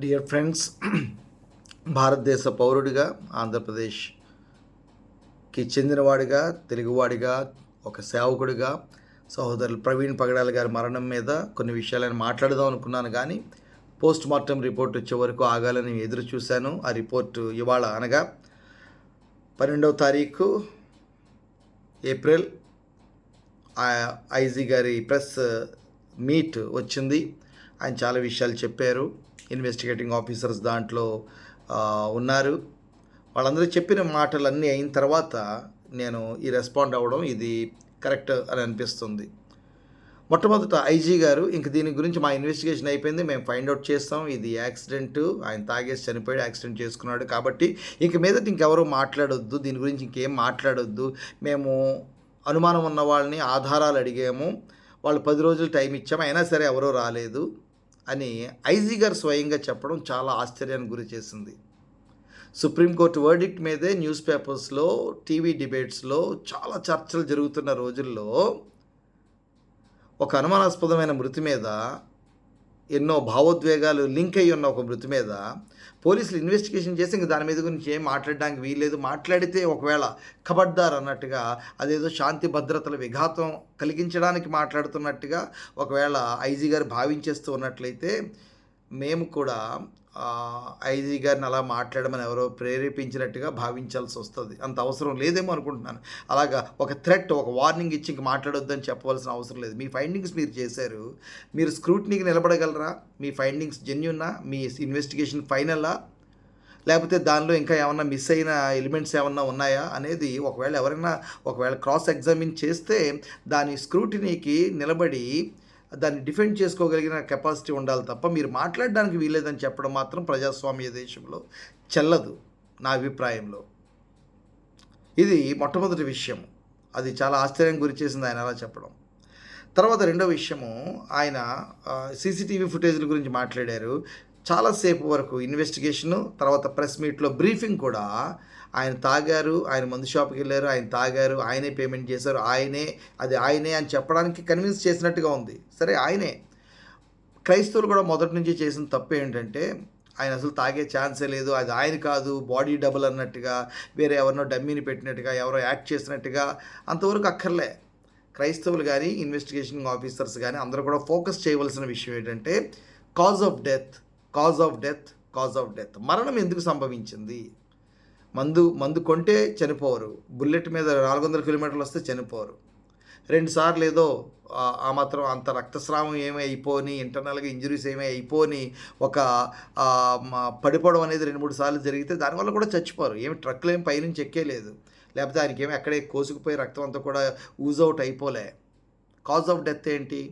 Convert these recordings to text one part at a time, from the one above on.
Dear friends, భారతదేశ పౌరుడిగా, ఆంధ్రప్రదేశ్కి చెందినవాడిగా, తెలుగువాడిగా, ఒక సేవకుడిగా సహోదరులు ప్రవీణ్ పగడాల గారి మరణం మీద కొన్ని విషయాలను మాట్లాడదాం అనుకున్నాను. కానీ పోస్ట్ మార్టం రిపోర్ట్ వచ్చే వరకు ఆగాలని ఎదురు చూశాను. ఆ రిపోర్టు ఇవాళ అనగా 12వ తారీఖు ఏప్రిల్ ఐజీ గారి ప్రెస్ మీట్ వచ్చింది. ఆయన చాలా విషయాలు చెప్పారు. ఇన్వెస్టిగేటింగ్ ఆఫీసర్స్ దాంట్లో ఉన్నారు. వాళ్ళందరూ చెప్పిన మాటలన్నీ అయిన తర్వాత నేను ఈ రెస్పాండ్ అవ్వడం ఇది కరెక్ట్ అని అనిపిస్తుంది. మొట్టమొదట ఐజీ గారు ఇంక దీని గురించి మా ఇన్వెస్టిగేషన్ అయిపోయింది, మేము ఫైండ్ అవుట్ చేస్తాం, ఇది యాక్సిడెంట్, ఆయన తాగేసి చనిపోయాడు, యాక్సిడెంట్ చేసుకున్నాడు, కాబట్టి ఇంక మీదట ఇంకెవరూ మాట్లాడొద్దు, దీని గురించి ఇంకేం మాట్లాడొద్దు, మేము అనుమానం ఉన్న వాళ్ళని ఆధారాలు అడిగాము, వాళ్ళు 10 రోజులు టైం ఇచ్చాము, అయినా సరే ఎవరూ రాలేదు అని ఐజీ గారు స్వయంగా చెప్పడం చాలా ఆశ్చర్యానికి గురి చేసింది. సుప్రీంకోర్టు వర్డిక్ట్ మీదే న్యూస్ పేపర్స్లో, టీవీ డిబేట్స్లో చాలా చర్చలు జరుగుతున్న రోజుల్లో ఒక అనుమానాస్పదమైన మృతి మీద, ఎన్నో భావోద్వేగాలు లింక్ అయ్యి ఉన్న ఒక మృతి మీద పోలీసులు ఇన్వెస్టిగేషన్ చేసి ఇంక దాని మీద గురించి ఏం మాట్లాడడానికి వీల్లేదు, మాట్లాడితే ఒకవేళ ఖబర్దార్ అన్నట్టుగా అదేదో శాంతి భద్రతల విఘాతం కలిగించడానికి మాట్లాడుతున్నట్టుగా ఒకవేళ ఐజీ గారు భావించేస్తూ ఉన్నట్లయితే మేము కూడా ఐజీ గారిని అలా మాట్లాడమని ఎవరో ప్రేరేపించినట్టుగా భావించాల్సి వస్తుంది. అంత అవసరం లేదేమో అనుకుంటున్నాను. అలాగా ఒక థ్రెట్, ఒక వార్నింగ్ ఇచ్చి ఇంక మాట్లాడొద్దని చెప్పవలసిన అవసరం లేదు. మీ ఫైండింగ్స్ మీరు చేశారు, మీరు స్క్రూటినీకి నిలబడగలరా? మీ ఫైండింగ్స్ జెన్యూనా? మీ ఇన్వెస్టిగేషన్ ఫైనలా? లేకపోతే దానిలో ఇంకా ఏమన్నా మిస్ అయిన ఎలిమెంట్స్ ఏమన్నా ఉన్నాయా అనేది ఒకవేళ క్రాస్ ఎగ్జామిన్ చేస్తే దాని స్క్రూటినీకి నిలబడి దాన్ని డిఫెండ్ చేసుకోగలిగిన కెపాసిటీ ఉండాలి తప్ప మీరు మాట్లాడడానికి వీల్లేదని చెప్పడం మాత్రం ప్రజాస్వామ్య దేశంలో చెల్లదు నా అభిప్రాయంలో. ఇది మొట్టమొదటి విషయం. అది చాలా ఆశ్చర్యం గురి చేసింది ఆయన అలా చెప్పడం. తర్వాత రెండో విషయము, ఆయన సీసీటీవీ ఫుటేజ్ల గురించి మాట్లాడారు. చాలాసేపు వరకు ఇన్వెస్టిగేషను, తర్వాత ప్రెస్ మీట్లో బ్రీఫింగ్ కూడా ఆయన తాగారు, ఆయన మందు షాప్కి వెళ్ళారు, ఆయన తాగారు, ఆయనే పేమెంట్ చేశారు, ఆయనే అని చెప్పడానికి కన్విన్స్ చేసినట్టుగా ఉంది. సరే, ఆయనే. క్రైస్తవులు కూడా మొదటి నుంచి చేసిన తప్పు ఏంటంటే ఆయన అసలు తాగే ఛాన్సే లేదు, అది ఆయన కాదు, బాడీ డబుల్ అన్నట్టుగా, వేరే ఎవరినో డమ్మీని పెట్టినట్టుగా, ఎవరో యాక్ట్ చేసినట్టుగా, అంతవరకు అక్కర్లే. క్రైస్తవులు కానీ, ఇన్వెస్టిగేషన్ ఆఫీసర్స్ కానీ అందరూ కూడా ఫోకస్ చేయవలసిన విషయం ఏంటంటే కాజ్ ఆఫ్ డెత్. మరణం ఎందుకు సంభవించింది? మందు కొంటే చనిపోరు, బుల్లెట్ మీద 400 కిలోమీటర్లు వస్తే చనిపోరు. 2 సార్లు ఏదో ఆ మాత్రం అంత రక్తస్రావం ఏమీ అయిపోని, ఇంటర్నల్గా ఇంజరీస్ ఏమీ అయిపోని ఒక పడిపోవడం అనేది 2-3 సార్లు జరిగితే దానివల్ల కూడా చచ్చిపోరు. ఏమి ట్రక్కులు ఏమి పైనుంచి ఎక్కేలేదు, లేకపోతే ఆయనకి ఏమి ఎక్కడే కోసుకుపోయి రక్తం అంతా కూడా ఊజ్ అవుట్ అయిపోలే. కాజ్ ఆఫ్ డెత్ ఏంటి?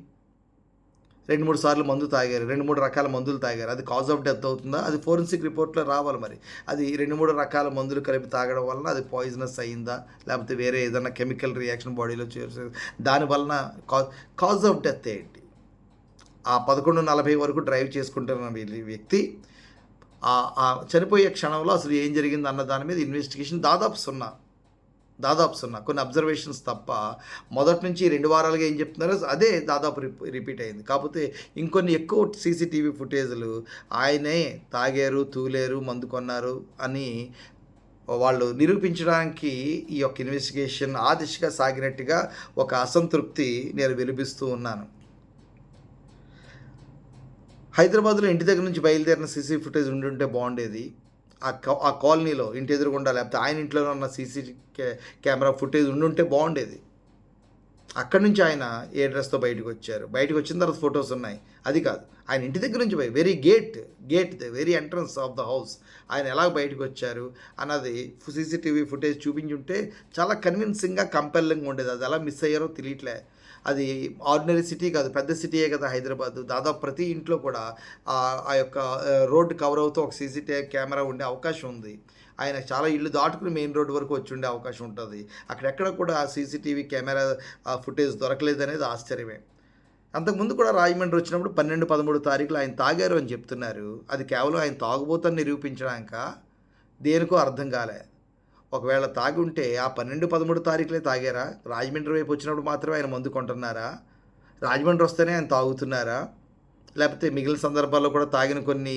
2-3 సార్లు మందు తాగారు, 2-3 రకాల మందులు తాగారు, అది కాజ్ ఆఫ్ డెత్ అవుతుందా? అది ఫోరెన్సిక్ రిపోర్ట్లో రావాలి. మరి అది 2-3 రకాల మందులు కలిపి తాగడం వలన అది పాయిజనస్ అయిందా, లేకపోతే వేరే ఏదైనా కెమికల్ రియాక్షన్ బాడీలో చేసి దానివలన కాజ్ ఆఫ్ డెత్ ఏంటి? ఆ 11:40 వరకు డ్రైవ్ చేసుకుంటున్న వ్యక్తి చనిపోయే క్షణంలో అసలు ఏం జరిగింది అన్న దాని మీద ఇన్వెస్టిగేషన్ దాదాపు సున్నా. కొన్ని అబ్జర్వేషన్స్ తప్ప మొదటి నుంచి 2 వారాలుగా ఏం చెప్తున్నారో అదే దాదాపు రిపీట్ అయింది. కాకపోతే ఇంకొన్ని ఎక్కువ సీసీటీవీ ఫుటేజ్లు ఆయనే తాగారు, తూలేరు, మందు కొన్నారు అని వాళ్ళు నిరూపించడానికి ఈ యొక్క ఇన్వెస్టిగేషన్ ఆ దిశగా సాగినట్టుగా ఒక అసంతృప్తి నేను వెలిపిస్తూ ఉన్నాను. హైదరాబాద్లో ఇంటి దగ్గర నుంచి బయలుదేరిన సీసీ ఫుటేజ్ ఉండుంటే బాగుండేది. ఆ కాలనీలో ఇంటి ఎదురుగుండా, లేకపోతే ఆయన ఇంట్లోనే ఉన్న సీసీ కెమెరా ఫుటేజ్ ఉండుంటే బాగుండేది. అక్కడి నుంచి ఆయన ఏ డ్రెస్తో బయటకు వచ్చిన తర్వాత ఫొటోస్ ఉన్నాయి, అది కాదు. ఆయన ఇంటి దగ్గర నుంచి very entrance of the house ఆయన ఎలా బయటకు వచ్చారు అన్నది సీసీటీవీ ఫుటేజ్ చూపించుంటే చాలా కన్విన్సింగ్గా, కంపెల్లింగ్ ఉండేది. అది ఎలా మిస్ అయ్యారో తెలియట్లే. అది ఆర్డినరీ సిటీ కాదు, పెద్ద సిటీయే కదా హైదరాబాద్. దాదాపు ప్రతి ఇంట్లో కూడా ఆ యొక్క రోడ్డు కవర్ అవుతూ ఒక సీసీటీవీ కెమెరా ఉండే అవకాశం ఉంది. ఆయన చాలా ఇళ్ళు దాటుకుని మెయిన్ రోడ్డు వరకు వచ్చి ఉండే అవకాశం ఉంటుంది. అక్కడెక్కడ కూడా సీసీటీవీ కెమెరా ఫుటేజ్ దొరకలేదనేది ఆశ్చర్యమే. అంతకుముందు కూడా రాజమండ్రి వచ్చినప్పుడు 12-13 తారీఖులు ఆయన తాగారు అని చెప్తున్నారు. అది కేవలం ఆయన తాగుబోతని నిరూపించడానిక, దేనికో అర్థం కాలే. ఒకవేళ తాగి ఉంటే ఆ 12-13 తారీఖులే తాగారా? రాజమండ్రి వైపు వచ్చినప్పుడు మాత్రమే ఆయన మందు కొంటున్నారా? రాజమండ్రి వస్తేనే ఆయన తాగుతున్నారా? లేకపోతే మిగిలిన సందర్భాల్లో కూడా తాగిన కొన్ని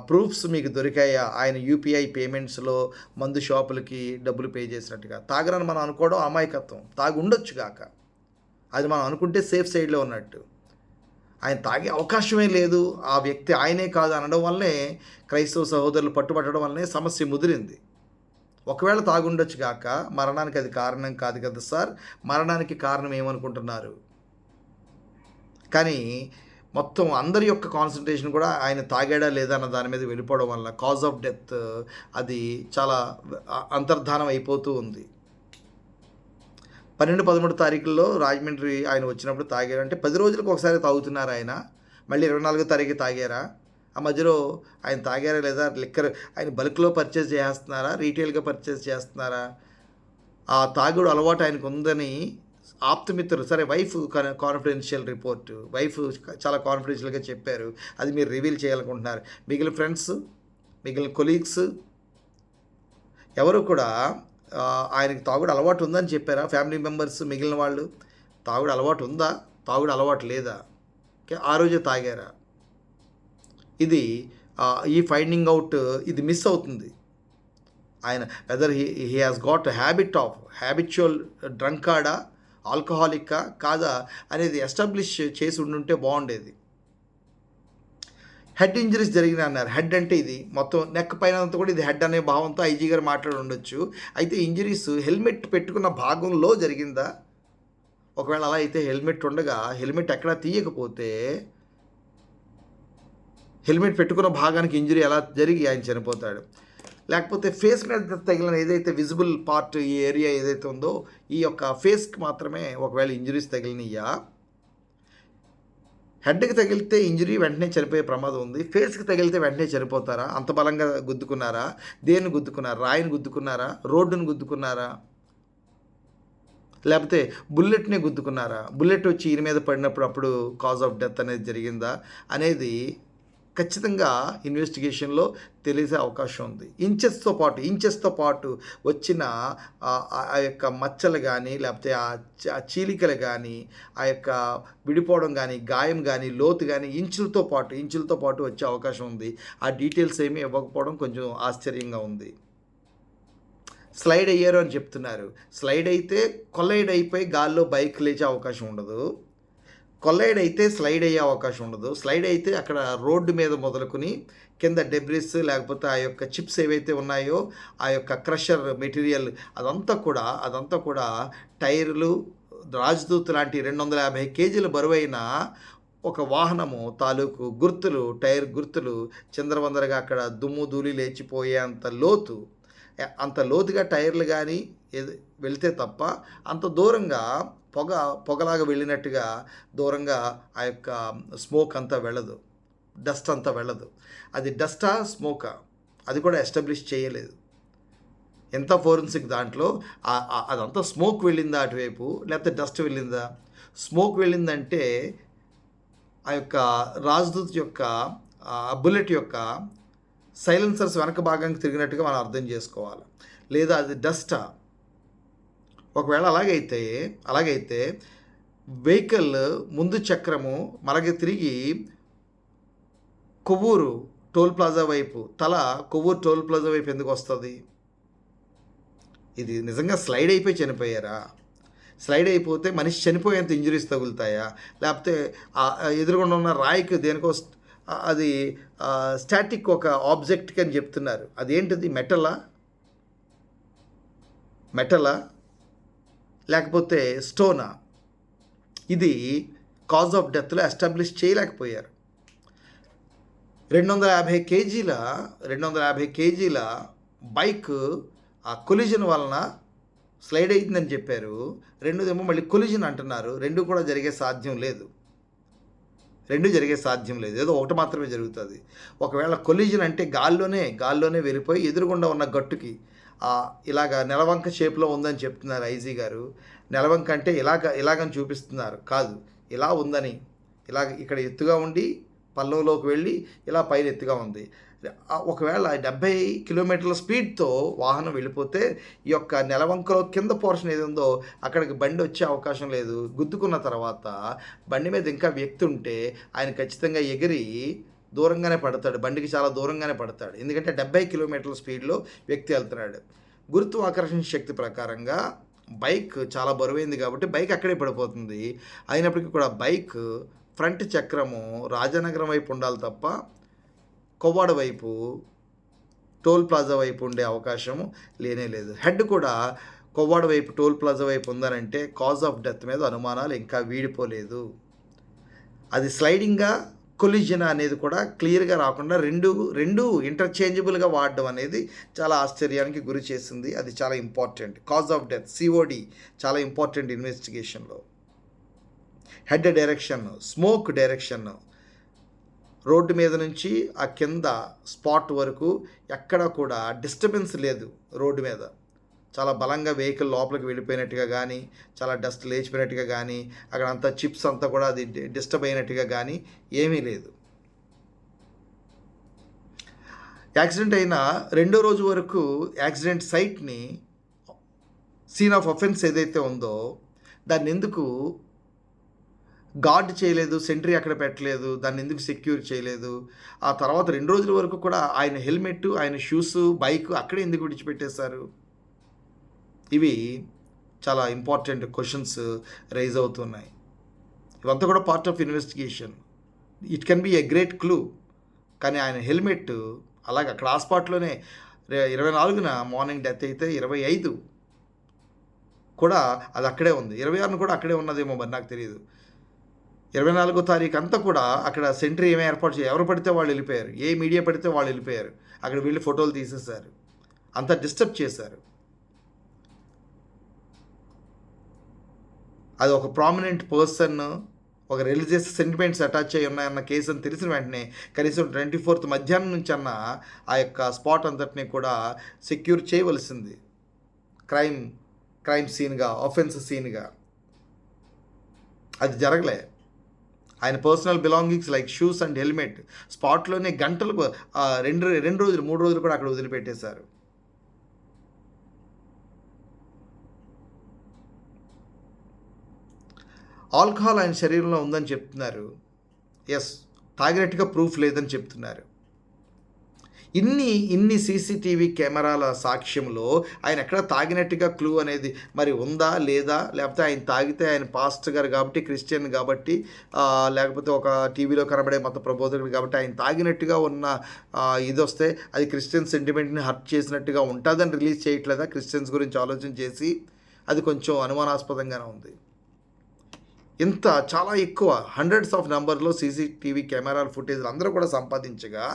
ప్రూఫ్స్ మీకు దొరికాయా? ఆయన యూపీఐ పేమెంట్స్‌లో మందు షాపులకి డబ్బులు పే చేసినట్టుగా. తాగరని మనం అనుకోవడం అమాయకత్వం. తాగి ఉండొచ్చు గాక. అది మనం అనుకుంటే సేఫ్ సైడ్‌లో ఉన్నట్టు. ఆయన తాగే అవకాశమే లేదు. ఆ వ్యక్తి ఆయనే కాదు అనడం వల్లే క్రైస్తవ సహోదరులు పట్టుబట్టడం వల్లనే సమస్య ముదిరింది. ఒకవేళ తాగుండొచ్చు గాక, మరణానికి అది కారణం కాదు కదా సార్. మరణానికి కారణం ఏమనుకుంటున్నారు? కానీ మొత్తం అందరి యొక్క కాన్సంట్రేషన్ కూడా ఆయన తాగాడా లేదా అన్న దాని మీద వెళ్ళిపోవడం వల్ల కాజ్ ఆఫ్ డెత్ అది చాలా అంతర్ధానం అయిపోతూ ఉంది. 12, 13 తారీఖుల్లో రాజమండ్రి ఆయన వచ్చినప్పుడు తాగారు. అంటే 10 రోజులకు ఒకసారి తాగుతున్నారు ఆయన. మళ్ళీ 24 తారీఖు తాగారా? ఆ మధ్యలో ఆయన తాగారా లేదా? లిక్కర్ ఆయన బల్క్‌లో పర్చేజ్ చేస్తున్నారా? రీటైల్‌గా పర్చేజ్ చేస్తున్నారా? ఆ తాగుడు అలవాటు ఆయనకు ఉందని ఆప్తమిత్రులు, సరే వైఫ్ కాన్ఫిడెన్షియల్ రిపోర్ట్, వైఫ్ చాలా కాన్ఫిడెన్షియల్గా చెప్పారు. అది మీరు రివీల్ చేయాలనుకుంటున్నారు. మిగిలిన ఫ్రెండ్స్, మిగిలిన కొలీగ్స్ ఎవరు కూడా ఆయనకి తాగుడు అలవాటు ఉందని చెప్పారా? ఫ్యామిలీ మెంబర్స్ మిగిలిన వాళ్ళు తాగుడు అలవాటు ఉందా? తాగుడు అలవాటు లేదా? ఆ రోజే తాగారా? ఇది ఈ ఫైండింగ్ అవుట్ ఇది మిస్ అవుతుంది. ఆయన whether he has got habitual డ్రంకాడా, ఆల్కహాలిక్కా కాదా అనేది ఎస్టాబ్లిష్ చేసి ఉండుంటే బాగుండేది. హెడ్ ఇంజరీస్ జరిగినాయి అన్నారు. హెడ్ అంటే ఇది మొత్తం నెక్ పైన అంతా కూడా ఇది హెడ్ అనే భావంతో ఐజీ గారు మాట్లాడి ఉండొచ్చు. అయితే ఇంజరీస్ హెల్మెట్ పెట్టుకున్న భాగంలో జరిగిందా? ఒకవేళ అలా అయితే హెల్మెట్ ఉండగా హెల్మెట్ ఎక్కడా తీయకపోతే హెల్మెట్ పెట్టుకున్న భాగానికి ఇంజరీ ఎలా జరిగి ఆయన చనిపోతాడు? లేకపోతే ఫేస్ మీద తగిలిన ఏదైతే విజిబుల్ పార్ట్ ఈ ఏరియా ఏదైతే ఉందో ఈ యొక్క ఫేస్కి మాత్రమే ఒకవేళ ఇంజరీస్ తగిలినయ్యా? హెడ్కి తగిలితే ఇంజరీ వెంటనే చనిపోయే ప్రమాదం ఉంది. ఫేస్కి తగిలితే వెంటనే చనిపోతారా? అంత బలంగా గుద్దుకున్నారా? దేన్ని గుద్దుకున్నారా? రాయిని గుద్దుకున్నారా? రోడ్డును గుద్దుకున్నారా? లేకపోతే బుల్లెట్నే గుద్దుకున్నారా? బుల్లెట్ వచ్చి ఈయన మీద పడినప్పుడు అప్పుడు కాజ్ ఆఫ్ డెత్ అనేది జరిగిందా అనేది ఖచ్చితంగా ఇన్వెస్టిగేషన్లో తెలిసే అవకాశం ఉంది. ఇంచెస్తో పాటు వచ్చిన ఆ యొక్క మచ్చలు కానీ, లేకపోతే ఆ చీలికలు కానీ, ఆ యొక్క విడిపోవడం కానీ, గాయం కానీ, లోతు కానీ ఇంచులతో పాటు వచ్చే అవకాశం ఉంది. ఆ డీటెయిల్స్ ఏమీ ఇవ్వకపోవడం కొంచెం ఆశ్చర్యంగా ఉంది. స్లైడ్ అయ్యారు అని చెప్తున్నారు. స్లైడ్ అయితే కొల్లైడ్ అయిపోయి గాల్లో బైక్ లేచే అవకాశం ఉండదు. కొల్లైడ్ అయితే స్లైడ్ అయ్యే అవకాశం ఉండదు. స్లైడ్ అయితే అక్కడ రోడ్డు మీద మొదలుకొని కింద డెబ్రిస్ లేకపోతే ఆ యొక్క చిప్స్ ఏవైతే ఉన్నాయో ఆ యొక్క క్రషర్ మెటీరియల్ అదంతా కూడా టైర్లు, రాజదూత్ లాంటి 250 కేజీల బరువైన ఒక వాహనము తాలూకు గుర్తులు, టైర్ గుర్తులు చిందరవందరగా అక్కడ దుమ్ము ధూళి లేచిపోయే అంత లోతుగా టైర్లు కానీ వెళితే తప్ప అంత దూరంగా పొగలాగా వెళ్ళినట్టుగా దూరంగా ఆ యొక్క స్మోక్ అంతా వెళ్ళదు, డస్ట్ అంతా వెళ్ళదు. అది డస్టా స్మోకా అది కూడా ఎస్టాబ్లిష్ చేయలేదు. ఎంత ఫోరెన్సిక్ దాంట్లో అదంతా స్మోక్ వెళ్ళిందా అటువైపు, లేకపోతే డస్ట్ వెళ్ళిందా? స్మోక్ వెళ్ళిందంటే ఆ యొక్క రాజ్దూత్ యొక్క బుల్లెట్ యొక్క సైలెన్సర్స్ వెనక భాగానికి తిరిగినట్టుగా మనం అర్థం చేసుకోవాలి. లేదా అది డస్టా? ఒకవేళ అలాగైతే వెహికల్ ముందు చక్రము మలగ తిరిగి కొవ్వూరు టోల్ ప్లాజా వైపు కొవ్వూరు టోల్ ప్లాజా వైపు ఎందుకు వస్తుంది? ఇది నిజంగా స్లైడ్ అయిపోయి చనిపోయారా? స్లైడ్ అయిపోతే మనిషి చనిపోయేంత ఇంజరీస్ తగులుతాయా? లేకపోతే ఎదురుగుండా ఉన్న రాయికి దేనికో అది స్టాటిక్ ఒక ఆబ్జెక్ట్కి అని చెప్తున్నారు. అదేంటిది? మెటలా లేకపోతే స్టోనా? ఇది కాజ్ ఆఫ్ డెత్లో ఎస్టాబ్లిష్ చేయలేకపోయారు. 250 కేజీల బైక్ ఆ కొలిజన్ వలన స్లైడ్ అయిందని చెప్పారు. రెండోదేమో మళ్ళీ కొలిజన్ అంటున్నారు. రెండు కూడా జరిగే సాధ్యం లేదు. ఏదో ఒకటి మాత్రమే జరుగుతుంది. ఒకవేళ కొలిజన్ అంటే గాల్లోనే వెళ్ళిపోయి ఎదురుగుండా ఉన్న గట్టుకి ఇలాగ నెలవంక షేప్లో ఉందని చెప్తున్నారు ఐజీ గారు. నెలవంక అంటే ఇలాగని చూపిస్తున్నారు, కాదు ఇలా ఉందని. ఇక్కడ ఎత్తుగా ఉండి పల్లంలోకి వెళ్ళి ఇలా పైన ఎత్తుగా ఉంది. ఒకవేళ 70 కిలోమీటర్ల స్పీడ్తో వాహనం వెళ్ళిపోతే ఈ యొక్క నెలవంకలో కింద పోర్షన్ ఏది ఉందో అక్కడికి బండి వచ్చే అవకాశం లేదు. గుద్దుకున్న తర్వాత బండి మీద ఇంకా వ్యక్తి ఉంటే ఆయన ఖచ్చితంగా ఎగిరి దూరంగానే పడతాడు. బండికి చాలా దూరంగానే పడతాడు. ఎందుకంటే 70 కిలోమీటర్ల స్పీడ్లో వ్యక్తి వెళ్తున్నాడు. గురుత్వాకర్షణ శక్తి ప్రకారంగా బైక్ చాలా బరువైంది కాబట్టి బైక్ అక్కడే పడిపోతుంది. అయినప్పటికీ కూడా బైక్ ఫ్రంట్ చక్రము రాజానగరం వైపు ఉండాలి తప్ప కొవ్వాడ వైపు టోల్ ప్లాజా వైపు ఉండే అవకాశం లేనే లేదు. హెడ్ కూడా కొవ్వాడ వైపు టోల్ ప్లాజా వైపు ఉందనంటే కాజ్ ఆఫ్ డెత్ మీద అనుమానాలు ఇంకా వీడిపోలేదు. అది స్లైడింగ్గా కొలిజన్ అనేది కూడా క్లియర్గా రాకుండా రెండు ఇంటర్చేంజబుల్గా వాడడం అనేది చాలా ఆశ్చర్యానికి గురి చేసింది. అది చాలా important. Cause of death COD చాలా ఇంపార్టెంట్ ఇన్వెస్టిగేషన్లో. Head direction, smoke direction, road మీద నుంచి ఆ కింద స్పాట్ వరకు ఎక్కడ కూడా డిస్టర్బెన్స్ లేదు. రోడ్డు మీద చాలా బలంగా వెహికల్ లోపలికి వెళ్ళిపోయినట్టుగా కానీ, చాలా డస్ట్ లేచిపోయినట్టుగా కానీ, అక్కడ అంతా చిప్స్ అంతా కూడా అది డిస్టర్బ్ అయినట్టుగా కానీ ఏమీ లేదు. యాక్సిడెంట్ అయిన రెండో రోజు వరకు యాక్సిడెంట్ సైట్ని, సీన్ ఆఫ్ అఫెన్స్ ఏదైతే ఉందో దాన్ని ఎందుకు గార్డ్ చేయలేదు, సెంట్రీ అక్కడ పెట్టలేదు, దాన్ని ఎందుకు సెక్యూర్ చేయలేదు, ఆ తర్వాత 2 రోజుల వరకు కూడా ఆయన హెల్మెట్, ఆయన షూస్, బైక్ అక్కడే ఎందుకు విడిచిపెట్టేశారు? ఇవి చాలా ఇంపార్టెంట్ క్వశ్చన్స్ రైజ్ అవుతున్నాయి. ఇవంతా కూడా part of investigation. It can be a great clue. కానీ ఆయన హెల్మెట్ అలాగే అక్కడ ఆ స్పాట్లోనే 24న మార్నింగ్ డెత్ అయితే 25 కూడా అది అక్కడే ఉంది. 26న కూడా అక్కడే ఉన్నదేమో మరి నాకు తెలియదు. 24వ తారీఖు అంతా కూడా అక్కడ సెంట్రీ ఏమీ ఏర్పాటు చేయాలి. ఎవరు పడితే వాళ్ళు వెళ్ళిపోయారు. ఏ మీడియా పడితే వాళ్ళు వెళ్ళిపోయారు. అక్కడ వెళ్ళి ఫోటోలు తీసేశారు. అంతా డిస్టర్బ్ చేశారు. అది ఒక ప్రామినెంట్ పర్సన్, ఒక రిలీజియస్ సెంటిమెంట్స్ అటాచ్ అయ్యి ఉన్నాయన్న కేసు అని తెలిసిన వెంటనే కనీసం 24th మధ్యాహ్నం నుంచి అన్న ఆ యొక్క స్పాట్ అంతటిని కూడా సెక్యూర్ చేయవలసింది. క్రైమ్ సీన్గా, ఆఫెన్స్ సీన్గా. అది జరగలే. ఆయన personal belongings like shoes and helmet స్పాట్లోనే గంటలు 2 రోజులు 3 రోజులు కూడా అక్కడ వదిలిపెట్టేశారు. ఆల్కహాల్ ఆయన శరీరంలో ఉందని చెప్తున్నారు. ఎస్, తాగినట్టుగా ప్రూఫ్ లేదని చెప్తున్నారు. ఇన్ని CCTV కెమెరాల సాక్ష్యంలో ఆయన ఎక్కడ తాగినట్టుగా క్లూ అనేది మరి ఉందా లేదా, లేకపోతే ఆయన తాగితే ఆయన పాస్టర్ గారు కాబట్టి, క్రిస్టియన్ కాబట్టి, లేకపోతే ఒక టీవీలో కనబడే మత ప్రబోధకుడు కాబట్టి ఆయన తాగినట్టుగా ఉన్న ఇది వస్తే అది క్రిస్టియన్ సెంటిమెంట్ని హర్ట్ చేసినట్టుగా ఉంటుందని రిలీజ్ చేయట్లేదా? క్రిస్టియన్స్ గురించి ఆలోచన చేసి అది కొంచెం అనుమానాస్పదంగానే ఉంది. ఇంత చాలా ఎక్కువ హండ్రెడ్స్ ఆఫ్ నెంబర్లో CCTV కెమెరాల ఫుటేజ్లు అందరూ కూడా సంపాదించగా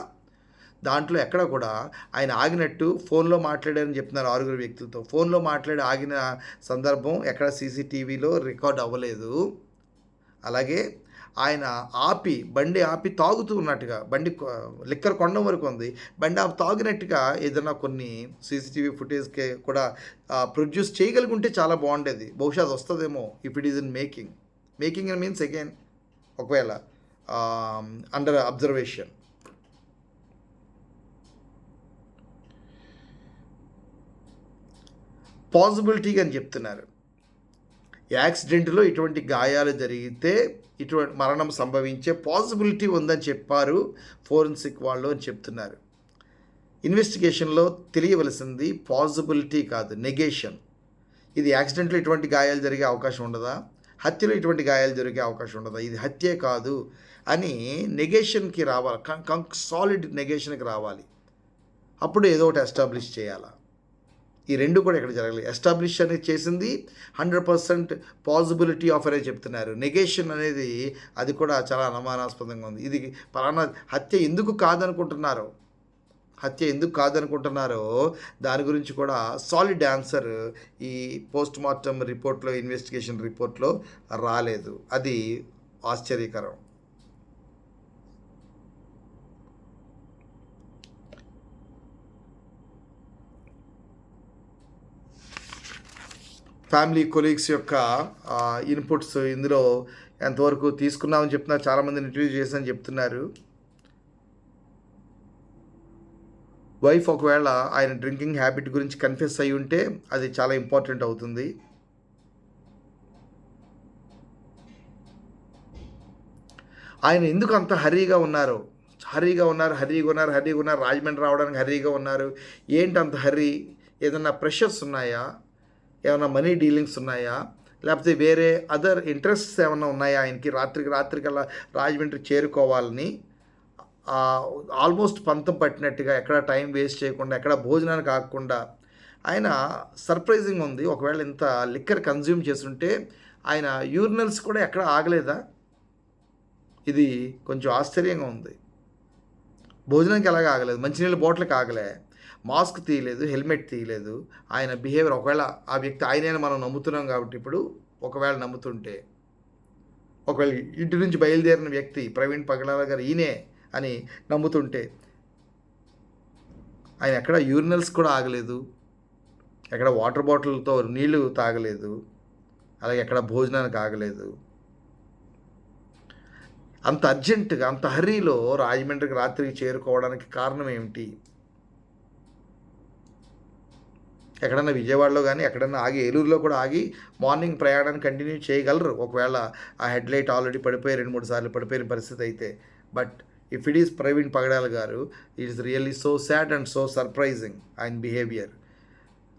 దాంట్లో ఎక్కడ కూడా ఆయన ఆగినట్టు ఫోన్లో మాట్లాడారని చెప్తున్నారు. 6 వ్యక్తులతో ఫోన్లో మాట్లాడి ఆగిన సందర్భం ఎక్కడ CCTVలో రికార్డ్ అవ్వలేదు. అలాగే ఆయన బండి ఆపి తాగుతూ ఉన్నట్టుగా, బండి లిక్కర్ కొనడం వరకు ఉంది, బండి ఆపి తాగినట్టుగా ఏదైనా కొన్ని CCTV ఫుటేజ్కి కూడా ప్రొడ్యూస్ చేయగలిగుంటే చాలా బాగుండేది. బహుశా అది వస్తుందేమో. If it is in making means again ఒకవేళ అండర్ అబ్జర్వేషన్. పాసిబిలిటీ అని చెప్తున్నారు. యాక్సిడెంట్లో ఇటువంటి గాయాలు జరిగితే ఇటువంటి మరణం సంభవించే పాసిబిలిటీ ఉందని చెప్పారు ఫోరెన్సిక్ వాళ్ళు అని చెప్తున్నారు. ఇన్వెస్టిగేషన్లో తెలియవలసింది పాసిబిలిటీ కాదు, నెగేషన్. ఇది యాక్సిడెంట్లో ఇటువంటి గాయాలు జరిగే అవకాశం ఉండదా, హత్యలో ఇటువంటి గాయాలు జరిగే అవకాశం ఉండదా, ఇది హత్యే కాదు అని నెగేషన్కి రావాలి. సాలిడ్ నెగేషన్కి రావాలి. అప్పుడు ఏదో ఒకటి ఎస్టాబ్లిష్ చేయాలా. ఈ రెండు కూడా ఇక్కడ జరగలేదు. ఎస్టాబ్లిష్ అనేది చేసింది 100% పాసిబిలిటీ ఆఫ్ అనే చెప్తున్నారు. నెగేషన్ అనేది అది కూడా చాలా అనుమానాస్పదంగా ఉంది. ఇది పలానా హత్య ఎందుకు కాదనుకుంటున్నారో దాని గురించి కూడా సాలిడ్ ఆన్సర్ ఈ పోస్ట్ మార్టం రిపోర్ట్లో, ఇన్వెస్టిగేషన్ రిపోర్ట్లో రాలేదు. అది ఆశ్చర్యకరం. ఫ్యామిలీ కొలీగ్స్ యొక్క ఇన్పుట్స్ ఇందులో ఎంతవరకు తీసుకున్నామని చెప్తున్నారు. చాలామంది ఇంటర్వ్యూ చేశారని చెప్తున్నారు. వైఫ్ ఒకవేళ ఆయన డ్రింకింగ్ హ్యాబిట్ గురించి కన్ఫెస్ అయి ఉంటే అది చాలా ఇంపార్టెంట్ అవుతుంది. ఆయన ఎందుకు అంత హర్రీగా ఉన్నారు, రాజమండ్రి రావడానికి హర్రీగా ఉన్నారు? ఏంటి అంత హర్రీ? ఏదన్నా ప్రెషర్స్ ఉన్నాయా? ఏమైనా మనీ డీలింగ్స్ ఉన్నాయా? లేకపోతే వేరే అదర్ ఇంట్రెస్ట్స్ ఏమైనా ఉన్నాయా ఆయనకి? రాత్రికల్లా రాజమండ్రి చేరుకోవాలని ఆల్మోస్ట్ పంతం పట్టినట్టుగా, ఎక్కడ టైం వేస్ట్ చేయకుండా, ఎక్కడ భోజనానికి ఆగకుండా ఆయన సర్ప్రైజింగ్ ఉంది. ఒకవేళ ఇంత లిక్కర్ కన్జ్యూమ్ చేస్తుంటే ఆయన యూరినల్స్ కూడా ఎక్కడ ఆగలేదా? ఇది కొంచెం ఆశ్చర్యంగా ఉంది. భోజనానికి ఎలాగ ఆగలేదు, మంచినీళ్ళ బాటిల్కి ఆగలే, మాస్క్ తీయలేదు, హెల్మెట్ తీయలేదు. ఆయన బిహేవియర్ ఒకవేళ ఆ వ్యక్తి ఆయనైనా మనం నమ్ముతున్నాం కాబట్టి ఇప్పుడు ఒకవేళ నమ్ముతుంటే, ఒకవేళ ఇంటి నుంచి బయలుదేరిన వ్యక్తి ప్రవీణ్ పగడాల గారు ఈయనే అని నమ్ముతుంటే, ఆయన ఎక్కడ యూరినల్స్ కూడా ఆగలేదు, ఎక్కడ వాటర్ బాటిల్తో నీళ్లు తాగలేదు, అలాగే ఎక్కడ భోజనానికి ఆగలేదు. అంత అర్జెంటుగా అంత హర్రీలో రాజమండ్రికి రాత్రికి చేరుకోవడానికి కారణం ఏమిటి? ఎక్కడన్నా విజయవాడలో కానీ ఎక్కడన్నా ఆగి ఏలూరులో కూడా ఆగి మార్నింగ్ ప్రయాణాన్ని కంటిన్యూ చేయగలరు ఒకవేళ ఆ హెడ్లైట్ ఆల్రెడీ పడిపోయి 2-3 సార్లు పడిపోయిన పరిస్థితి అయితే. But if it is Praveen Pagadala garu, it is really so sad and so surprising ఆయన behaviour,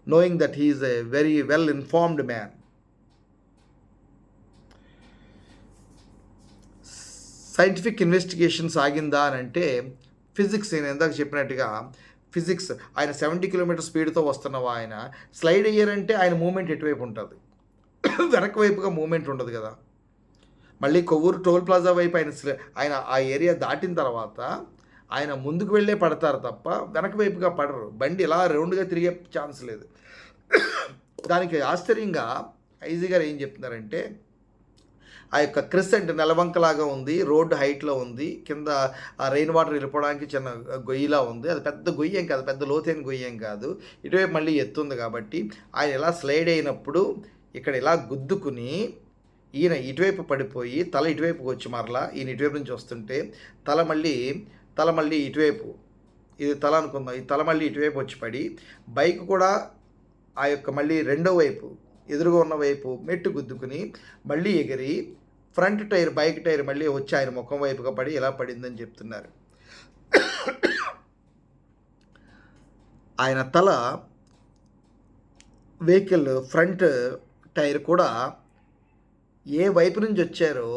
knowing that he is a very well informed man. Scientific investigation సాగిందా అని అంటే ఫిజిక్స్, నేను ఇందాక చెప్పినట్టుగా ఫిజిక్స్, ఆయన 70 కిలోమీటర్ స్పీడ్తో వస్తున్నవా, ఆయన స్లైడ్ అయ్యారంటే ఆయన మూమెంట్ ఎటువైపు ఉంటుంది? వెనక వైపుగా మూమెంట్ ఉండదు కదా. మళ్ళీ కొవ్వూరు టోల్ ప్లాజా వైపు ఆయన ఆ ఏరియా దాటిన తర్వాత ఆయన ముందుకు వెళ్ళే పడతారు తప్ప వెనక వైపుగా పడరు. బండి ఇలా రౌండ్గా తిరిగే ఛాన్స్ లేదు. దానికి ఆశ్చర్యంగా ఐజీ గారు ఏం చెప్తున్నారంటే, ఆ యొక్క క్రిసెంట్ నెలవంకలాగా ఉంది, రోడ్డు హైట్లో ఉంది, కింద ఆ రెయిన్ వాటర్ వెళ్ళిపోవడానికి చిన్న గొయ్యిలా ఉంది. అది పెద్ద గొయ్యి ఏం కాదు, పెద్ద లోతైన గొయ్యి ఏం కాదు. ఇటువైపు మళ్ళీ ఎత్తుంది కాబట్టి ఆయన ఇలా స్లైడ్ అయినప్పుడు ఇక్కడ ఇలా గుద్దుకుని ఈయన ఇటువైపు పడిపోయి తల ఇటువైపుకి వచ్చి మరలా ఈయన ఇటువైపు నుంచి వస్తుంటే తల మళ్ళీ ఇటువైపు, ఇది తల అనుకుందాం, ఈ తల మళ్ళీ ఇటువైపు వచ్చి పడి బైక్ కూడా ఆ యొక్క మళ్ళీ రెండో వైపు ఎదురుగా ఉన్న వైపు మెట్టు గుద్దుకుని మళ్ళీ ఎగిరి ఫ్రంట్ టైర్, బైక్ టైర్ మళ్ళీ వచ్చి ఆయన ముఖం వైపుగా పడి ఇలా పడిందని చెప్తున్నారు. ఆయన తల వెహికల్ ఫ్రంట్ టైర్ కూడా ఏ వైపు నుంచి వచ్చారో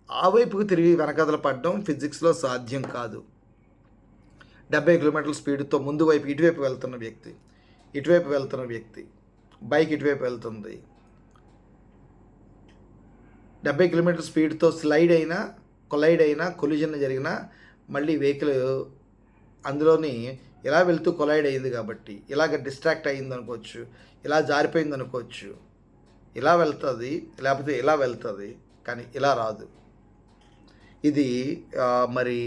ఆ వైపుకు తిరిగి వెనకదల పడడం ఫిజిక్స్లో సాధ్యం కాదు. 70 కిలోమీటర్ల స్పీడ్తో ముందు వైపు ఇటువైపు వెళ్తున్న వ్యక్తి బైక్ ఇటువైపు వెళ్తుంది, 70 కిలోమీటర్ స్పీడ్తో కొలైడ్ అయినా కొలిజన్ జరిగినా మళ్ళీ వెహికల్ అందులోని ఇలా వెళ్తూ కొలైడ్ అయింది కాబట్టి ఇలాగ డిస్ట్రాక్ట్ అయింది అనుకోవచ్చు, ఇలా జారిపోయింది అనుకోవచ్చు, ఇలా వెళ్తుంది లేకపోతే ఇలా వెళ్తుంది, కానీ ఇలా రాదు. ఇది మరి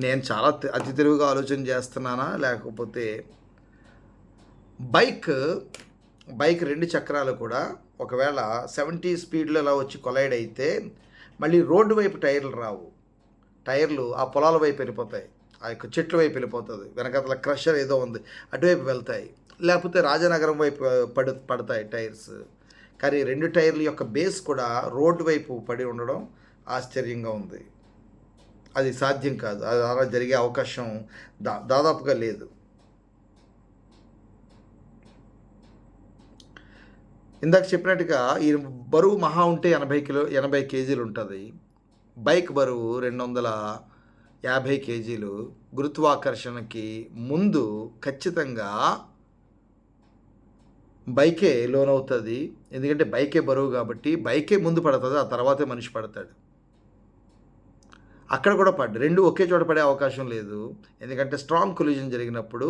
నేను చాలా అతి తెలివిగా ఆలోచన చేస్తున్నానా, లేకపోతే బైక్ 2 చక్రాలు కూడా ఒకవేళ 70 స్పీడ్లో ఇలా వచ్చి కొలైడ్ అయితే మళ్ళీ రోడ్డు వైపు టైర్లు రావు, టైర్లు ఆ పొలాల వైపు వెళ్ళిపోతాయి, ఆ యొక్క చెట్ల వైపు వెళ్ళిపోతుంది, వెనకాతల క్రషర్ ఏదో ఉంది అటువైపు వెళ్తాయి, లేకపోతే రాజనగరం వైపు పడతాయి టైర్స్. కానీ 2 టైర్ల యొక్క బేస్ కూడా రోడ్డు వైపు పడి ఉండడం ఆశ్చర్యంగా ఉంది. అది సాధ్యం కాదు, అది అలా జరిగే అవకాశం దాదాపుగా లేదు. ఇందాక చెప్పినట్టుగా ఈ బరువు మహా ఉంటే 80 కేజీలు ఉంటుంది, బైక్ బరువు 250 కేజీలు. గురుత్వాకర్షణకి ముందు ఖచ్చితంగా బైకే లోనవుతుంది, ఎందుకంటే బైకే బరువు కాబట్టి బైకే ముందు పడుతుంది, ఆ తర్వాతే మనిషి పడతాడు. అక్కడ కూడా రెండు ఒకే చోట పడే అవకాశం లేదు, ఎందుకంటే స్ట్రాంగ్ కొలిజన్ జరిగినప్పుడు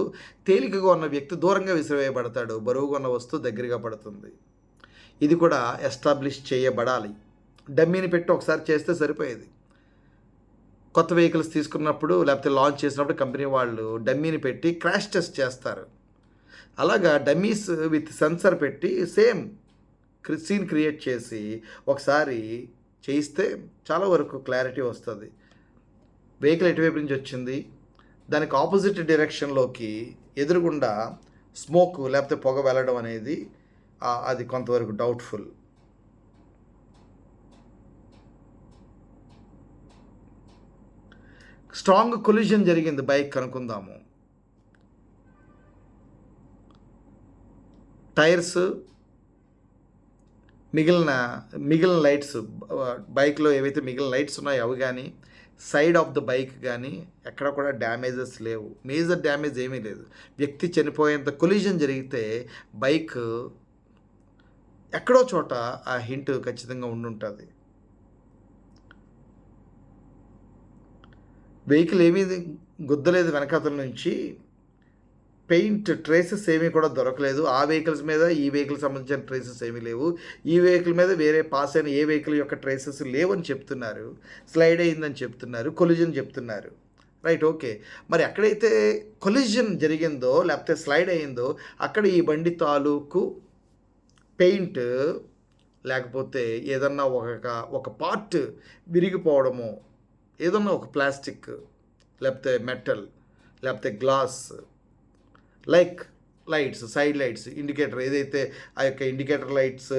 తేలికగా ఉన్న వ్యక్తి దూరంగా విసిరివేయబడతాడు, బరువుగా ఉన్న వస్తువు దగ్గరగా పడుతుంది. ఇది కూడా ఎస్టాబ్లిష్ చేయబడాలి. డమ్మీని పెట్టి ఒకసారి చేస్తే సరిపోయేది. కొత్త వెహికల్స్ తీసుకున్నప్పుడు లేకపోతే లాంచ్ చేసినప్పుడు కంపెనీ వాళ్ళు డమ్మీని పెట్టి క్రాష్ టెస్ట్ చేస్తారు. అలాగా డమ్మీస్ విత్ సెన్సర్ పెట్టి సేమ్ సీన్ క్రియేట్ చేసి ఒకసారి చేయిస్తే చాలా వరకు క్లారిటీ వస్తుంది. వెహికల్ ఎటువైపు నుంచి వచ్చింది, దానికి ఆపోజిట్ డైరెక్షన్లోకి ఎదురుగుండా స్మోక్ లేకపోతే పొగ వెళ్ళడం అనేది అది కొంతవరకు డౌట్ఫుల్. స్ట్రాంగ్ కొలిజన్ జరిగింది బైక్ అనుకుందాము. టైర్స్, మిగిలిన లైట్స్, బైక్లో ఏవైతే మిగిలిన లైట్స్ ఉన్నాయో అవి కానీ, సైడ్ ఆఫ్ ద బైక్ కానీ ఎక్కడ కూడా డ్యామేజెస్ లేవు. మేజర్ డ్యామేజ్ ఏమీ లేదు. వ్యక్తి చనిపోయేంత కొలిజన్ జరిగితే బైక్ ఎక్కడో చోట ఆ హింట్ ఖచ్చితంగా ఉండుంటుంది. వెహికల్ ఏమీ గుద్దలేదు వెనకాతల నుంచి. పెయింట్ ట్రేసెస్ ఏమీ కూడా దొరకలేదు. ఆ వెహికల్స్ మీద ఈ వెహికల్ సంబంధించిన ట్రేసెస్ ఏమీ లేవు. ఈ వెహికల్ మీద వేరే పాస్ అయిన ఏ వెహికల్ యొక్క ట్రేసెస్ లేవని చెప్తున్నారు. స్లైడ్ అయిందని చెప్తున్నారు, కొలిజన్ చెప్తున్నారు. Right, okay. మరి ఎక్కడైతే కొలిజన్ జరిగిందో లేకపోతే స్లైడ్ అయిందో అక్కడ ఈ బండి తాలూకు పెయింట్ లేకపోతే ఏదన్నా ఒక పార్ట్ విరిగిపోవడము, ఏదన్నా ఒక ప్లాస్టిక్ లేకపోతే మెటల్ లేకపోతే glass, like lights, side lights, indicator, ఏదైతే ఆ యొక్క ఇండికేటర్ లైట్స్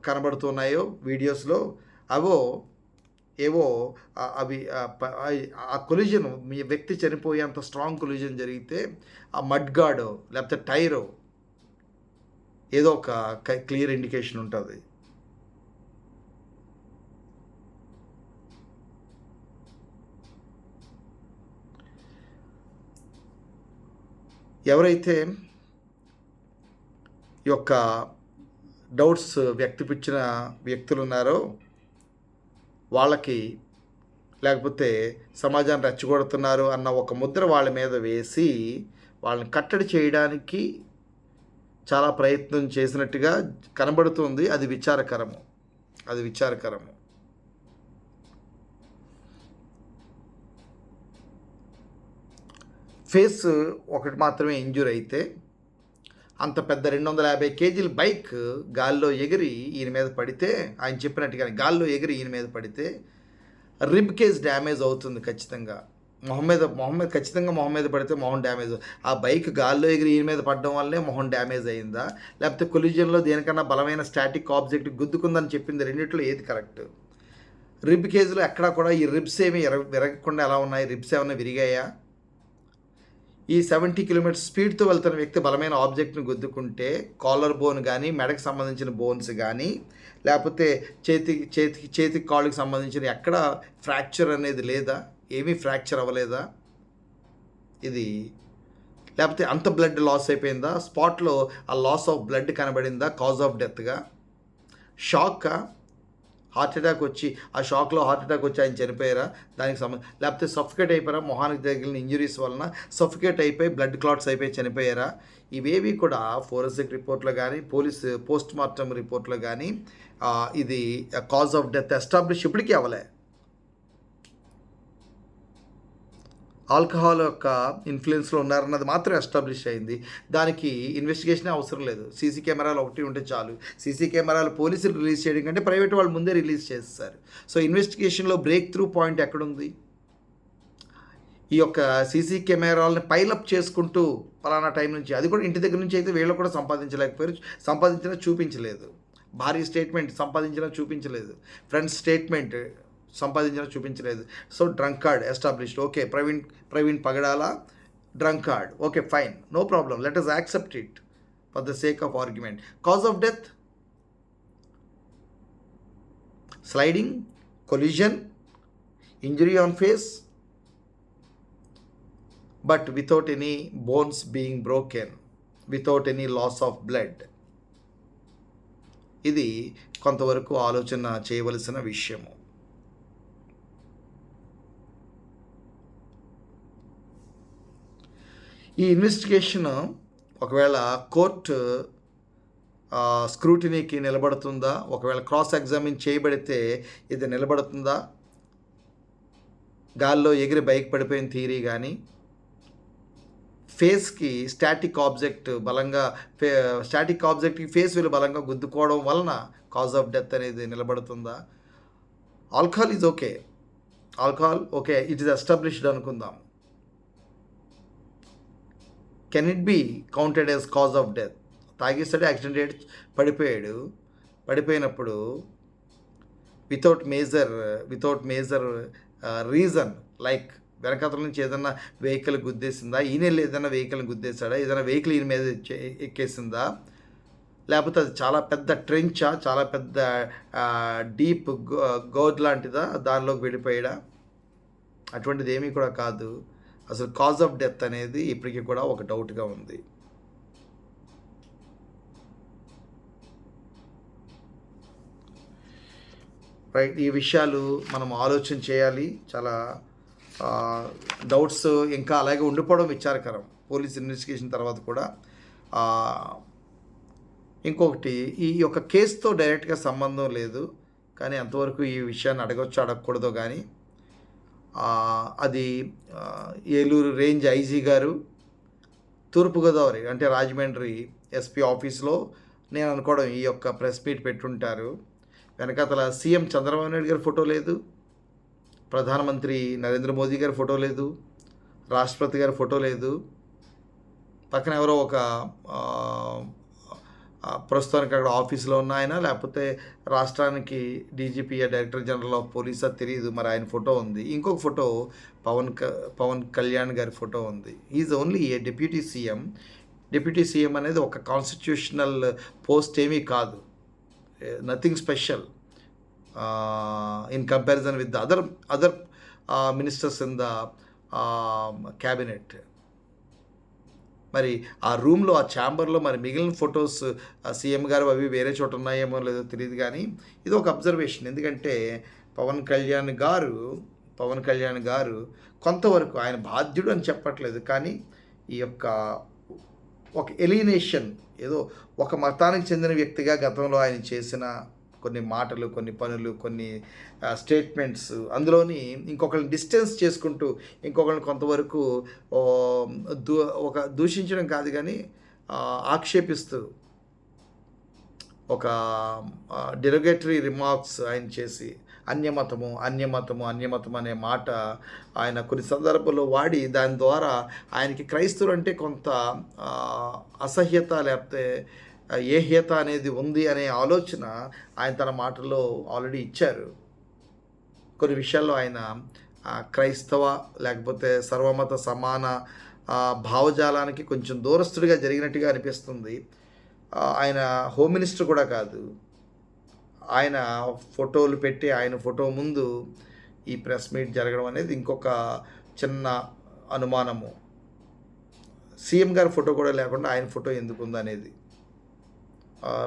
కనబడుతున్నాయో వీడియోస్లో ఏవో అవి ఆ కొలిజన్, మీ వ్యక్తి చనిపోయేంత స్ట్రాంగ్ కొలిజన్ జరిగితే ఆ మడ్ గార్డో లేకపోతే టైరో ఏదో ఒక క్లియర్ ఇండికేషన్ ఉంటుంది. ఎవరైతే ఈ యొక్క డౌట్స్ వ్యక్తపించిన వ్యక్తులు ఉన్నారో వాళ్ళకి, లేకపోతే సమాజాన్ని రెచ్చగొడుతున్నారు అన్న ఒక ముద్ర వాళ్ళ మీద వేసి వాళ్ళని కట్టడి చేయడానికి చాలా ప్రయత్నం చేసినట్టుగా కనబడుతుంది. అది విచారకరము. ఫేస్ ఒకటి మాత్రమే ఇంజూర్ అయితే అంత పెద్ద 250 కేజీల బైక్ గాల్లో ఎగిరి ఈయన మీద పడితే, ఆయన చెప్పినట్టుగానే గాల్లో ఎగిరి ఈయన మీద పడితే రిబ్ కేజ్ డ్యామేజ్ అవుతుంది ఖచ్చితంగా. ఖచ్చితంగా మొహం మీద పడితే మొహం డ్యామేజ్. ఆ బైక్ గాల్లో ఎగిరి ఈయన మీద పడడం వల్లే మొహం డ్యామేజ్ అయిందా, లేకపోతే కొలిజన్లో దేనికన్నా బలమైన స్టాటిక్ ఆబ్జెక్ట్ గుద్దుకుందని చెప్పింది రెండిట్లో ఏది కరెక్ట్? రిబ్ కేజ్లో ఎక్కడా కూడా ఈ రిబ్స్ ఏమి విరగకుండా ఎలా ఉన్నాయి? రిబ్స్ ఏమైనా విరిగాయా? ఈ 70 కిలోమీటర్ స్పీడ్తో వెళ్తున్న వ్యక్తి బలమైన ఆబ్జెక్ట్ని గుద్దుకుంటే కాలర్ బోన్ కానీ, మెడకు సంబంధించిన బోన్స్ కానీ, లేకపోతే చేతికి కాళ్ళకి సంబంధించిన ఎక్కడ ఫ్రాక్చర్ అనేది లేదా? ఏమీ ఫ్రాక్చర్ అవ్వలేదా? ఇది లేకపోతే అంత బ్లడ్ లాస్ అయిపోయిందా? స్పాట్లో ఆ లాస్ ఆఫ్ బ్లడ్ కనబడిందా కాజ్ ఆఫ్ డెత్గా? షాకా? హార్ట్ అటాక్ వచ్చి ఆ షాక్లో హార్ట్ అటాక్ వచ్చి ఆయన చనిపోయారా? దానికి లేకపోతే సఫికేట్ అయిపోయారా? మొహానికి తగిలిన ఇంజురీస్ వలన సఫికేట్ అయిపోయి బ్లడ్ క్లాట్స్ అయిపోయి చనిపోయారా? ఇవేవి కూడా ఫోరెన్సిక్ రిపోర్ట్లో కానీ, పోస్ట్ మార్టం రిపోర్ట్లో కానీ ఇది కాజ్ ఆఫ్ డెత్ ఎస్టాబ్లిష్ ఇప్పటికీ అవ్వలే. ఆల్కహాల్ యొక్క ఇన్ఫ్లుయెన్స్లో ఉన్నారన్నది మాత్రం ఎస్టాబ్లిష్ అయింది. దానికి ఇన్వెస్టిగేషన్ అవసరం లేదు. సీసీ కెమెరాలు ఒకటి ఉంటే చాలు. సీసీ కెమెరాలు పోలీసులు రిలీజ్ చేయడం కంటే ప్రైవేట్ వాళ్ళు ముందే రిలీజ్ చేస్తారు. సో ఇన్వెస్టిగేషన్లో బ్రేక్ త్రూ పాయింట్ ఎక్కడుంది? ఈ యొక్క సీసీ కెమెరాలని పైలప్ చేసుకుంటూ పలానా టైం నుంచి, అది కూడా ఇంటి దగ్గర నుంచి అయితే వీళ్ళు కూడా సంపాదించలేకపోయారు. సంపాదించినా చూపించలేదు. భారీ స్టేట్మెంట్ సంపాదించినా చూపించలేదు. ఫ్రెండ్స్ స్టేట్మెంట్ సంపాదించిన చూపించలేదు. So drunk card established. Okay, Praveen Pagadala drunk card. Okay, fine, no problem, let us accept it for the sake of argument. Cause of death sliding, collision, injury on face, but without any bones being broken, without any loss of blood. ఇది కొంతవరకు ఆలోచన చేయవలసిన విషయము. ఈ investigation ఒకవేళ court స్క్రూటినీకి నిలబడుతుందా? ఒకవేళ cross examine చేయబడితే ఇది నిలబడుతుందా? గాల్లో ఎగిరి బైక్ పడిపోయిన థియరీ కానీ, ఫేస్కి స్టాటిక్ ఆబ్జెక్ట్కి ఫేస్ విలు బలంగా గుద్దుకోవడం వలన కాజ్ ఆఫ్ డెత్ అనేది నిలబడుతుందా? Alcohol is okay, it is established అనుకుందాం. Can it be counted as cause of death? తాగేస్తాడు, యాక్సిడెంట్ అయ్యాడు, పడిపోయాడు. పడిపోయినప్పుడు వితౌట్ మేజర్ రీజన్, లైక్ వెనకాతల నుంచి ఏదైనా వెహికల్ గుద్దేసిందా, ఈయన ఏదైనా వెహికల్ని గుద్దేశాడా, ఏదైనా వెహికల్ ఈయన మీద ఎక్కేసిందా, లేకపోతే అది చాలా పెద్ద ట్రెంచా, చాలా పెద్ద డీప్ గోడ్ లాంటిదా, దానిలోకి వెళ్ళిపోయాడా? అటువంటిది ఏమీ కూడా కాదు. అసలు కాజ్ ఆఫ్ డెత్ అనేది ఇప్పటికీ కూడా ఒక డౌట్గా ఉంది. రైట్, ఈ విషయాలు మనం ఆలోచన చేయాలి. చాలా డౌట్స్ ఇంకా అలాగే ఉండిపోవడం విచారకరం పోలీస్ ఇన్వెస్టిగేషన్ తర్వాత కూడా. ఇంకొకటి, ఈ యొక్క కేసుతో డైరెక్ట్గా సంబంధం లేదు, కానీ ఎంతవరకు ఈ విషయాన్ని అడగొచ్చో అడగకూడదో కానీ అది ఏలూరు రేంజ్ ఐజీ గారు తూర్పుగోదావరి అంటే రాజమండ్రి ఎస్పీ ఆఫీస్లో నేను అనుకోవడం ఈ యొక్క ప్రెస్ మీట్ పెట్టుంటారు. వెనకాతల సీఎం చంద్రబాబు నాయుడు గారి ఫోటో లేదు, ప్రధానమంత్రి నరేంద్ర మోదీ గారి ఫోటో లేదు, రాష్ట్రపతి గారి ఫోటో లేదు. పక్కన ఎవరో ఒక ప్రస్తుతానికి అక్కడ ఆఫీస్లో ఉన్న ఆయన, లేకపోతే రాష్ట్రానికి DGP director general of police అది తెలియదు, మరి ఆయన ఫోటో ఉంది. ఇంకొక ఫోటో పవన్ కళ్యాణ్ గారి ఫోటో ఉంది. Is only A deputy CM. Deputy CM అనేది ఒక కాన్స్టిట్యూషనల్ పోస్ట్ ఏమీ కాదు, nothing special in comparison with the other ministers in the cabinet. మరి ఆ రూమ్లో, ఆ ఛాంబర్లో మరి మిగిలిన ఫొటోస్ సీఎం గారు అవి వేరే చోట ఉన్నాయేమో లేదో తెలియదు, కానీ ఇది ఒక అబ్జర్వేషన్. ఎందుకంటే పవన్ కళ్యాణ్ గారు కొంతవరకు ఆయన బాధ్యుడు అని చెప్పట్లేదు, కానీ ఈ యొక్క ఒక ఎలినేషన్, ఏదో ఒక మతానికి చెందిన వ్యక్తిగా గతంలో ఆయన చేసిన కొన్ని మాటలు, కొన్ని పనులు, కొన్ని స్టేట్మెంట్స్, అందులోని ఇంకొకరిని డిస్టెన్స్ చేసుకుంటూ ఇంకొకరిని కొంతవరకు ఒక దూషించడం కాదు కానీ ఆక్షేపిస్తూ ఒక డెరోగేటరీ రిమార్క్స్ ఆయన చేసి అన్యమతము అనే మాట ఆయన కొన్ని సందర్భాల్లో వాడి, దాని ద్వారా ఆయనకి క్రైస్తవులు అంటే కొంత అసహ్యత లేకపోతే ఏహ్యత అనేది ఉంది అనే ఆలోచన ఆయన తన మాటల్లో ఆల్రెడీ ఇచ్చారు. కొన్ని విషయాల్లో ఆయన క్రైస్తవ లేకపోతే సర్వమత సమాన భావజాలానికి కొంచెం దూరస్తుడిగా జరిగినట్టుగా అనిపిస్తుంది. ఆయన హోమ్ మినిస్టర్ కూడా కాదు. ఆయన ఫోటోలు పెట్టి ఆయన ఫోటో ముందు ఈ ప్రెస్ మీట్ జరగడం అనేది ఇంకొక చిన్న అనుమానము. సీఎం గారి ఫోటో కూడా లేకుండా ఆయన ఫోటో ఎందుకు ఉందనేది.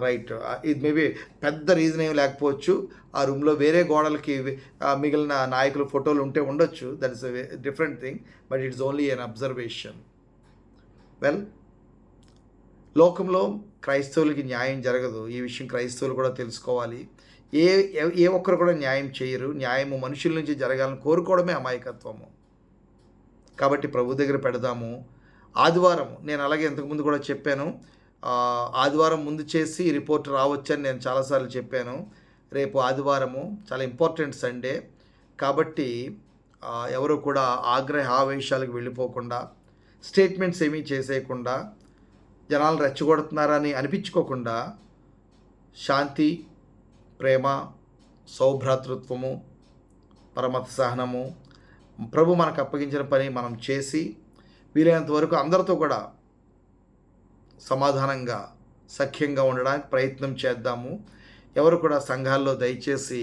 రైట్, ఇది మేబీ పెద్ద రీజన్ ఏమి లేకపోవచ్చు. ఆ రూమ్లో వేరే గోడలకి మిగిలిన నాయకుల ఫోటోలు ఉంటే ఉండొచ్చు, that is a different thing, but it's only an observation. Well, లోకంలో క్రైస్తవులకి న్యాయం జరగదు. ఈ విషయం క్రైస్తవులు కూడా తెలుసుకోవాలి. ఏ ఒక్కరు కూడా న్యాయం చేయరు. న్యాయము మనుషుల నుంచి జరగాలని కోరుకోవడమే అమాయకత్వము. కాబట్టి ప్రభు దగ్గర పెడదాము. ఆదివారం నేను అలాగే ఇంతకుముందు కూడా చెప్పాను, ఆదివారం ముందు చేసి రిపోర్ట్ రావచ్చని నేను చాలాసార్లు చెప్పాను. రేపు ఆదివారము చాలా ఇంపార్టెంట్ సండే, కాబట్టి ఎవరు కూడా ఆవేశాలకు వెళ్ళిపోకుండా, స్టేట్మెంట్స్ ఏమీ చేసేయకుండా, జనాలు రెచ్చగొడుతున్నారని అనిపించుకోకుండా శాంతి, ప్రేమ, సౌభ్రాతృత్వము, పరమత సహనము, ప్రభు మనకు అప్పగించిన పని మనం చేసి వీలైనంత వరకు అందరితో కూడా సమాధానంగా సఖ్యంగా ఉండడానికి ప్రయత్నం చేద్దాము. ఎవరు కూడా సంఘాల్లో దయచేసి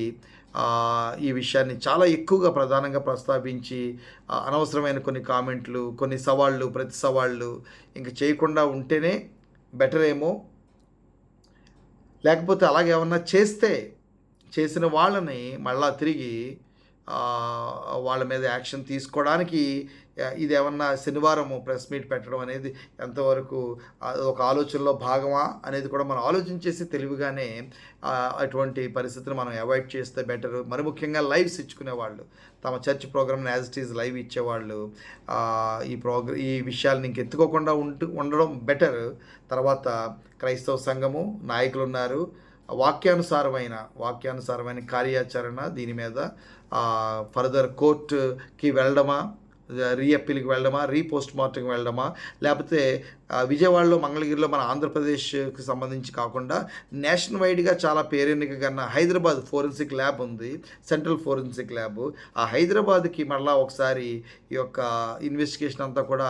ఈ విషయాన్ని చాలా ఎక్కువగా ప్రధానంగా ప్రస్తావించి అనవసరమైన కొన్ని కామెంట్లు, కొన్ని సవాళ్ళు, ప్రతి సవాళ్ళు ఇంక చేయకుండా ఉంటేనే బెటర్ ఏమో. లేకపోతే అలాగే ఏమన్నా చేసిన వాళ్ళని మళ్ళా తిరిగి వాళ్ళ మీద యాక్షన్ తీసుకోవడానికి ఇది ఏమన్నా శనివారం ప్రెస్ మీట్ పెట్టడం అనేది ఎంతవరకు ఒక ఆలోచనలో భాగమా అనేది కూడా మనం ఆలోచించేసి తెలివిగానే అటువంటి పరిస్థితిని మనం అవాయిడ్ చేస్తే బెటర్. మరి ముఖ్యంగా లైవ్స్ ఇచ్చుకునేవాళ్ళు, తమ చర్చ్ ప్రోగ్రామ్ని యాజ్ ఇట్ ఈజ్ లైవ్ ఇచ్చేవాళ్ళు ఈ విషయాలను ఇంకెత్తుకోకుండా ఉండడం బెటర్. తర్వాత క్రైస్తవ సంఘము నాయకులు ఉన్నారు, వాక్యానుసారమైన కార్యాచరణ దీని మీద ఫర్దర్ కోర్టుకి వెళ్ళడమా రీఅప్పీల్కి వెళ్ళడమా, రీపోస్ట్ మార్టంకి వెళ్ళడమా, లేకపోతే విజయవాడలో, మంగళగిరిలో మన ఆంధ్రప్రదేశ్‌కి సంబంధించి కాకుండా నేషన్ వైడ్‌గా చాలా పేరెన్నికగన్న హైదరాబాద్ ఫోరెన్సిక్ ల్యాబ్ ఉంది. Central forensic lab. ఆ హైదరాబాద్‌కి మరలా ఒకసారి ఈ యొక్క ఇన్వెస్టిగేషన్ అంతా కూడా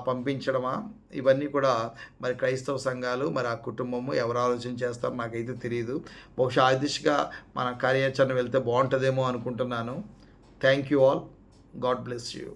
పంపించడమా, ఇవన్నీ కూడా మరి క్రైస్తవ సంఘాలు, మరి ఆ కుటుంబము ఎవరు ఆలోచన చేస్తారో నాకైతే తెలీదు. బహుశా ఆ దిశగా మన కార్యాచరణ వెళ్తే బావుంటదేమో అనుకుంటున్నాను. Thank you all. God bless you.